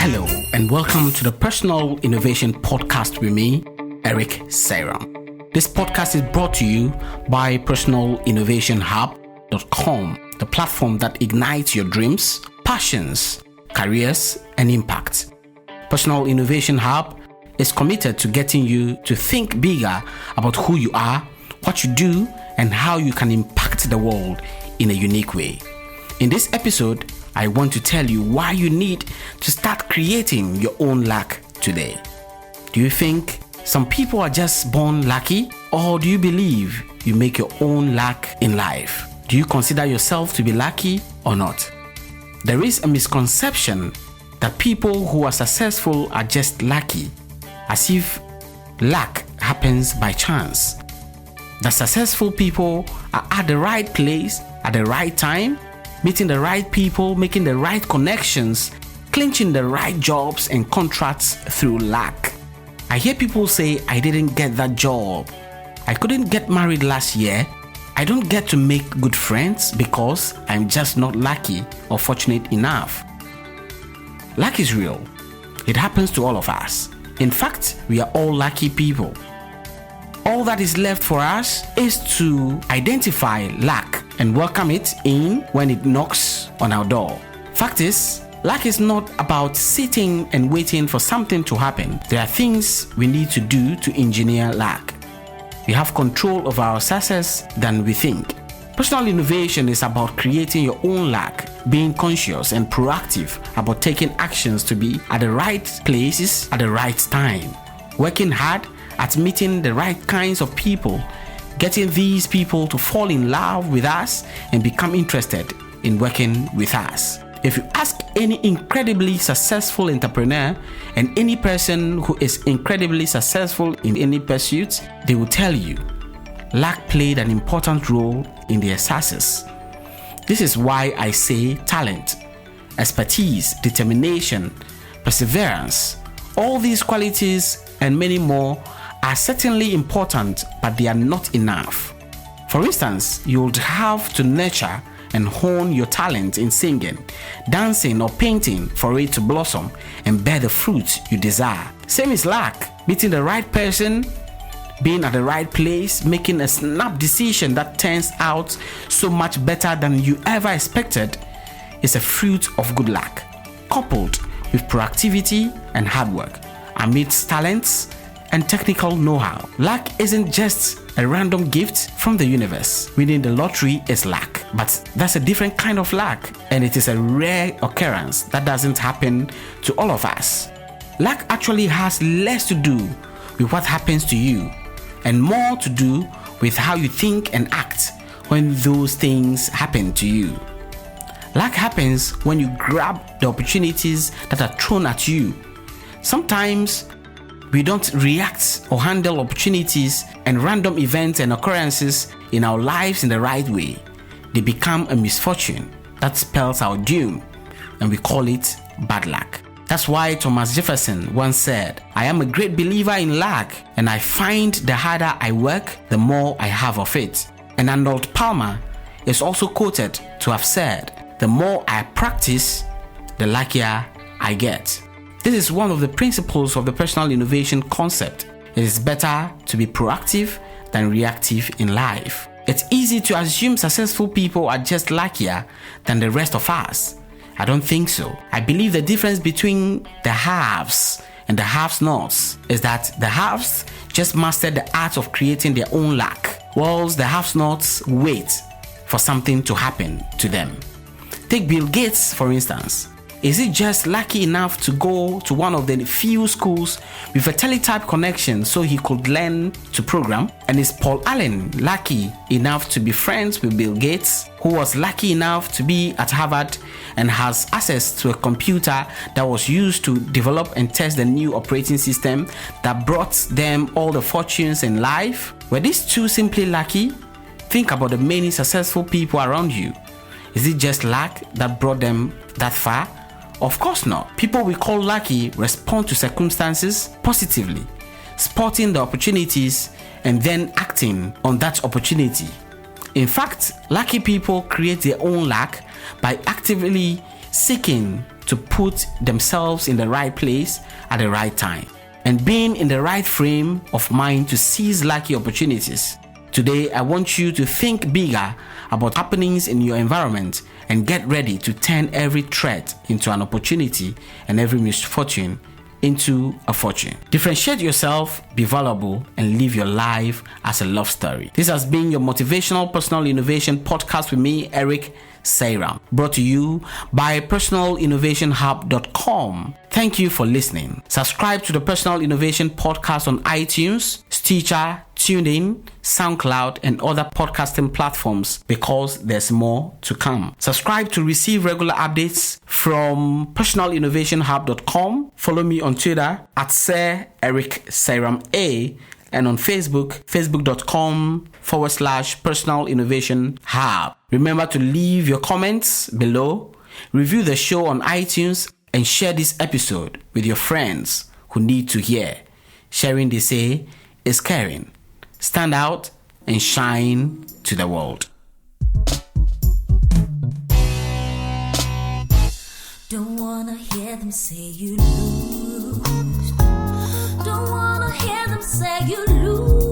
Hello, and welcome to the Personal Innovation Podcast with me, Eric Seyram. This podcast is brought to you by personalinnovationhub.com, the platform that ignites your dreams, passions, careers, and impact. Personal Innovation Hub is committed to getting you to think bigger about who you are, what you do, and how you can impact the world in a unique way. In this episode, I want to tell you why you need to start creating your own luck today. Do you think some people are just born lucky, or do you believe you make your own luck in life? Do you consider yourself to be lucky or not? There is a misconception that people who are successful are just lucky, as if luck happens by chance. That successful people are at the right place at the right time, meeting the right people, making the right connections, clinching the right jobs and contracts through luck. I hear people say, I didn't get that job. I couldn't get married last year. I don't get to make good friends because I'm just not lucky or fortunate enough. Luck is real. It happens to all of us. In fact, we are all lucky people. All that is left for us is to identify luck and welcome it in when it knocks on our door. Fact is, luck is not about sitting and waiting for something to happen. There are things we need to do to engineer luck. We have control of our success than we think. Personal innovation is about creating your own luck, being conscious and proactive about taking actions to be at the right places at the right time, working hard at meeting the right kinds of people, getting these people to fall in love with us and become interested in working with us. If you ask any incredibly successful entrepreneur and any person who is incredibly successful in any pursuit, they will tell you luck played an important role in their success. This is why I say talent, expertise, determination, perseverance, all these qualities and many more are certainly important, but they are not enough. For instance, you would have to nurture and hone your talent in singing, dancing, or painting for it to blossom and bear the fruit you desire. Same is luck. Meeting the right person, being at the right place, making a snap decision that turns out so much better than you ever expected is a fruit of good luck, coupled with proactivity and hard work amidst talents and technical know-how. Luck isn't just a random gift from the universe. Winning the lottery is luck, but that's a different kind of luck, and it is a rare occurrence that doesn't happen to all of us. Luck actually has less to do with what happens to you and more to do with how you think and act when those things happen to you. Luck happens when you grab the opportunities that are thrown at you. Sometimes we don't react or handle opportunities and random events and occurrences in our lives in the right way. They become a misfortune that spells our doom, and we call it bad luck. That's why Thomas Jefferson once said, I am a great believer in luck, and I find the harder I work, the more I have of it. And Arnold Palmer is also quoted to have said, the more I practice, the luckier I get. This is one of the principles of the personal innovation concept. It is better to be proactive than reactive in life. It's easy to assume successful people are just luckier than the rest of us. I don't think so. I believe the difference between the haves and the have-nots is that the haves just mastered the art of creating their own luck, whilst the have-nots wait for something to happen to them. Take Bill Gates, for instance. Is he just lucky enough to go to one of the few schools with a teletype connection so he could learn to program? And is Paul Allen lucky enough to be friends with Bill Gates, who was lucky enough to be at Harvard and has access to a computer that was used to develop and test the new operating system that brought them all the fortunes in life? Were these two simply lucky? Think about the many successful people around you. Is it just luck that brought them that far? Of course not. People we call lucky respond to circumstances positively, spotting the opportunities and then acting on that opportunity. In fact, lucky people create their own luck by actively seeking to put themselves in the right place at the right time and being in the right frame of mind to seize lucky opportunities. Today, I want you to think bigger about happenings in your environment and get ready to turn every threat into an opportunity and every misfortune into a fortune. Differentiate yourself, be valuable, and live your life as a love story. This has been your Motivational Personal Innovation Podcast with me, Eric Seyram, brought to you by personalinnovationhub.com. Thank you for listening. Subscribe to the Personal Innovation Podcast on iTunes, Stitcher, TuneIn, SoundCloud, and other podcasting platforms because there's more to come. Subscribe to receive regular updates from personalinnovationhub.com. Follow me on Twitter at Sir Eric Seyram A, and on Facebook, facebook.com/Personal Innovation Hub. Remember to leave your comments below, review the show on iTunes, and share this episode with your friends who need to hear. Sharing, they say, is caring. Stand out and shine to the world. Don't wanna hear them say you lose. Don't wanna hear them say you lose.